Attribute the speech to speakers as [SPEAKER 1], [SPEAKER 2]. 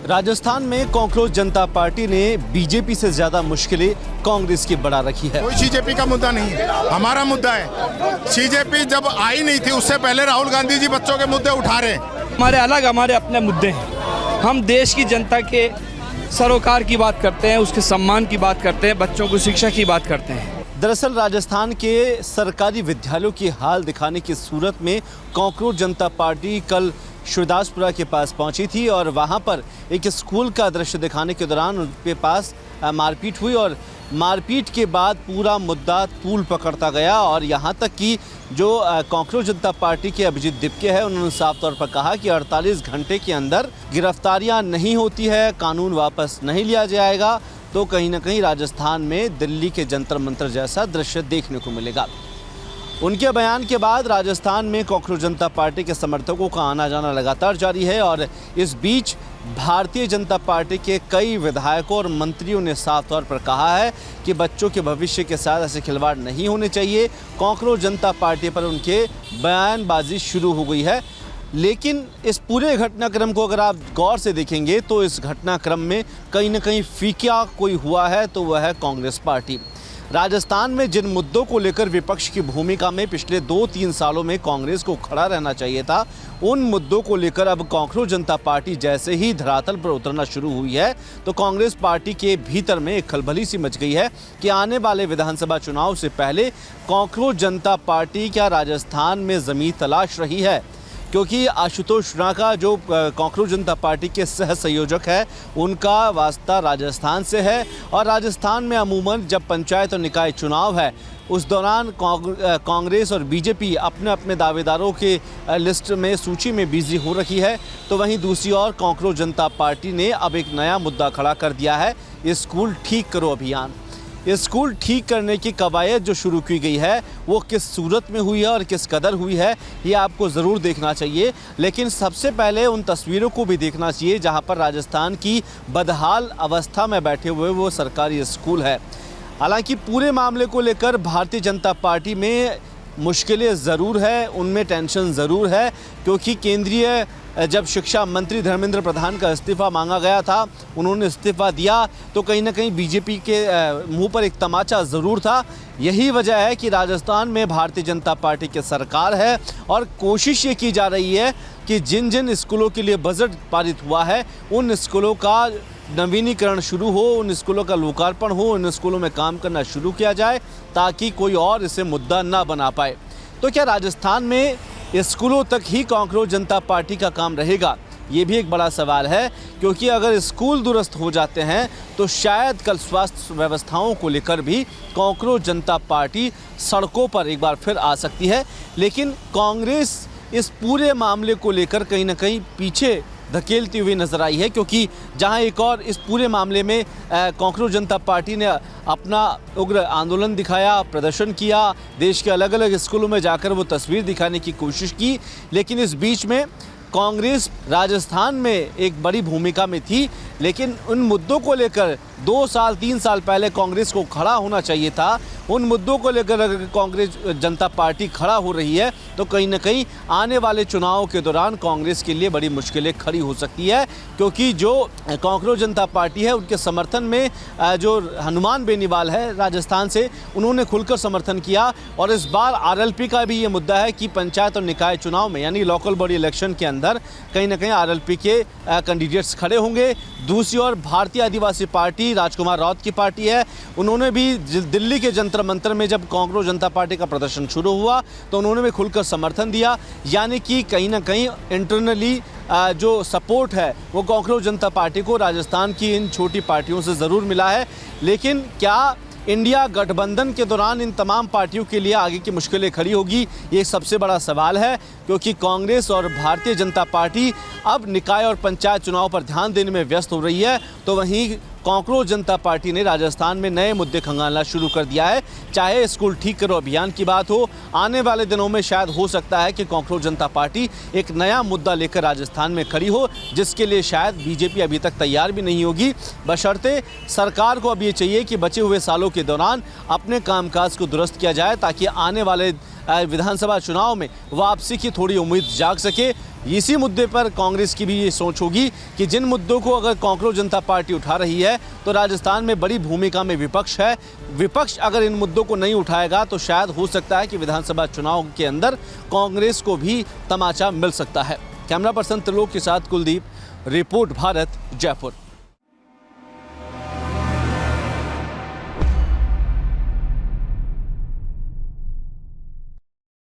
[SPEAKER 1] राजस्थान में कॉकरोच जनता पार्टी ने बीजेपी से ज्यादा मुश्किलें कांग्रेस की बढ़ा रखी है।
[SPEAKER 2] कोई बीजेपी का मुद्दा नहीं है, हमारा मुद्दा है। बीजेपी जब आई नहीं थी उससे पहले राहुल गांधी जी बच्चों के मुद्दे उठा रहे हैं।
[SPEAKER 3] हमारे अपने मुद्दे हैं। हम देश की जनता के सरोकार की बात करते हैं, उसके सम्मान की बात करते हैं, बच्चों को शिक्षा की बात करते हैं।
[SPEAKER 1] दरअसल राजस्थान के सरकारी विद्यालयों की हाल दिखाने की सूरत में कॉकरोच जनता पार्टी कल शिवदासपुरा के पास पहुंची थी और वहां पर एक स्कूल का दृश्य दिखाने के दौरान उनके पास मारपीट हुई और मारपीट के बाद पूरा मुद्दा तूल पकड़ता गया और यहां तक कि जो कॉकरोच जनता पार्टी के अभिजीत दिपके हैं उन्होंने साफ तौर पर कहा कि 48 घंटे के अंदर गिरफ्तारियां नहीं होती है, कानून वापस नहीं लिया जाएगा तो कहीं ना कहीं राजस्थान में दिल्ली के जंतर मंतर जैसा दृश्य देखने को मिलेगा। उनके बयान के बाद राजस्थान में कॉकरोच जनता पार्टी के समर्थकों का आना जाना लगातार जारी है और इस बीच भारतीय जनता पार्टी के कई विधायकों और मंत्रियों ने साफ तौर पर कहा है कि बच्चों के भविष्य के साथ ऐसे खिलवाड़ नहीं होने चाहिए। कॉकरोच जनता पार्टी पर उनके बयानबाजी शुरू हो गई है। लेकिन इस पूरे घटनाक्रम को अगर आप गौर से देखेंगे तो इस घटनाक्रम में कहीं ना कहीं फीका कोई हुआ है तो वह है कांग्रेस पार्टी। राजस्थान में जिन मुद्दों को लेकर विपक्ष की भूमिका में पिछले 2-3 सालों में कांग्रेस को खड़ा रहना चाहिए था, उन मुद्दों को लेकर अब कॉकरोच जनता पार्टी जैसे ही धरातल पर उतरना शुरू हुई है तो कांग्रेस पार्टी के भीतर में एक खलबली सी मच गई है कि आने वाले विधानसभा चुनाव से पहले कॉकरोच जनता पार्टी क्या राजस्थान में ज़मीन तलाश रही है, क्योंकि आशुतोष राणा जो कॉकरोच जनता पार्टी के सह संयोजक है उनका वास्ता राजस्थान से है और राजस्थान में अमूमन जब पंचायत और निकाय चुनाव है उस दौरान कांग्रेस और बीजेपी अपने अपने दावेदारों के लिस्ट में सूची में बिजी हो रखी है। तो वहीं दूसरी ओर कॉकरोच जनता पार्टी ने अब एक नया मुद्दा खड़ा कर दिया है, स्कूल ठीक करो अभियान। स्कूल ठीक करने की कवायद जो शुरू की गई है वो किस सूरत में हुई है और किस कदर हुई है ये आपको ज़रूर देखना चाहिए। लेकिन सबसे पहले उन तस्वीरों को भी देखना चाहिए जहां पर राजस्थान की बदहाल अवस्था में बैठे हुए वो सरकारी स्कूल है। हालांकि पूरे मामले को लेकर भारतीय जनता पार्टी में मुश्किलें ज़रूर है, उनमें टेंशन ज़रूर है, क्योंकि केंद्रीय जब शिक्षा मंत्री धर्मेंद्र प्रधान का इस्तीफ़ा मांगा गया था, उन्होंने इस्तीफ़ा दिया तो कहीं ना कहीं बीजेपी के मुंह पर एक तमाचा ज़रूर था। यही वजह है कि राजस्थान में भारतीय जनता पार्टी की सरकार है और कोशिश ये की जा रही है कि जिन जिन स्कूलों के लिए बजट पारित हुआ है उन स्कूलों का नवीनीकरण शुरू हो, उन स्कूलों का लोकार्पण हो, उन स्कूलों में काम करना शुरू किया जाए ताकि कोई और इसे मुद्दा ना बना पाए। तो क्या राजस्थान में स्कूलों तक ही कॉकरोच जनता पार्टी का काम रहेगा, ये भी एक बड़ा सवाल है, क्योंकि अगर स्कूल दुरुस्त हो जाते हैं तो शायद कल स्वास्थ्य व्यवस्थाओं को लेकर भी कॉकरोच जनता पार्टी सड़कों पर एक बार फिर आ सकती है। लेकिन कांग्रेस इस पूरे मामले को लेकर कहीं ना कहीं पीछे धकेलती हुई नजर आई है, क्योंकि जहां एक और इस पूरे मामले में कॉकरोच जनता पार्टी ने अपना उग्र आंदोलन दिखाया, प्रदर्शन किया, देश के अलग अलग स्कूलों में जाकर वो तस्वीर दिखाने की कोशिश की, लेकिन इस बीच में कांग्रेस राजस्थान में एक बड़ी भूमिका में थी। लेकिन उन मुद्दों को लेकर 2-3 साल पहले कांग्रेस को खड़ा होना चाहिए था, उन मुद्दों को लेकर अगर कांग्रेस जनता पार्टी खड़ा हो रही है तो कहीं ना कहीं आने वाले चुनावों के दौरान कांग्रेस के लिए बड़ी मुश्किलें खड़ी हो सकती है, क्योंकि जो कॉकरोच जनता पार्टी है उनके समर्थन में जो हनुमान बेनीवाल है राजस्थान से, उन्होंने खुलकर समर्थन किया और इस बार आरएलपी का भी ये मुद्दा है कि पंचायत और निकाय चुनाव में यानी लोकल बॉडी इलेक्शन के अंदर कहीं ना कहीं आरएलपी के कैंडिडेट्स खड़े होंगे। दूसरी ओर भारतीय आदिवासी पार्टी राजकुमार राउत की पार्टी है, उन्होंने भी दिल्ली के जंतर मंतर में जब कॉकरोच जनता पार्टी का प्रदर्शन शुरू हुआ तो उन्होंने भी खुलकर समर्थन दिया, यानी कि कहीं ना कहीं इंटरनली जो सपोर्ट है वो कॉकरोच जनता पार्टी को राजस्थान की इन छोटी पार्टियों से ज़रूर मिला है। लेकिन क्या इंडिया गठबंधन के दौरान इन तमाम पार्टियों के लिए आगे की मुश्किलें खड़ी होगी, ये सबसे बड़ा सवाल है, क्योंकि कांग्रेस और भारतीय जनता पार्टी अब निकाय और पंचायत चुनाव पर ध्यान देने में व्यस्त हो रही है, तो वहीं कॉकरोच जनता पार्टी ने राजस्थान में नए मुद्दे खंगालना शुरू कर दिया है। चाहे स्कूल ठीक करो अभियान की बात हो, आने वाले दिनों में शायद हो सकता है कि कॉकरोच जनता पार्टी एक नया मुद्दा लेकर राजस्थान में खड़ी हो, जिसके लिए शायद बीजेपी अभी तक तैयार भी नहीं होगी। बशर्ते सरकार को अब ये चाहिए कि बचे हुए सालों के दौरान अपने कामकाज को दुरुस्त किया जाए ताकि आने वाले विधानसभा चुनाव में वापसी की थोड़ी उम्मीद जाग सके, इसी मुद्दे पर कांग्रेस की भी ये सोच होगी कि जिन मुद्दों को अगर कांग्रेस जनता पार्टी उठा रही है तो राजस्थान में बड़ी भूमिका में विपक्ष है। विपक्ष अगर इन मुद्दों को नहीं उठाएगा तो शायद हो सकता है कि विधानसभा चुनाव के अंदर कांग्रेस को भी तमाचा मिल सकता है। कैमरा पर्सन त्रिलोक के साथ कुलदीप, रिपोर्ट भारत, जयपुर।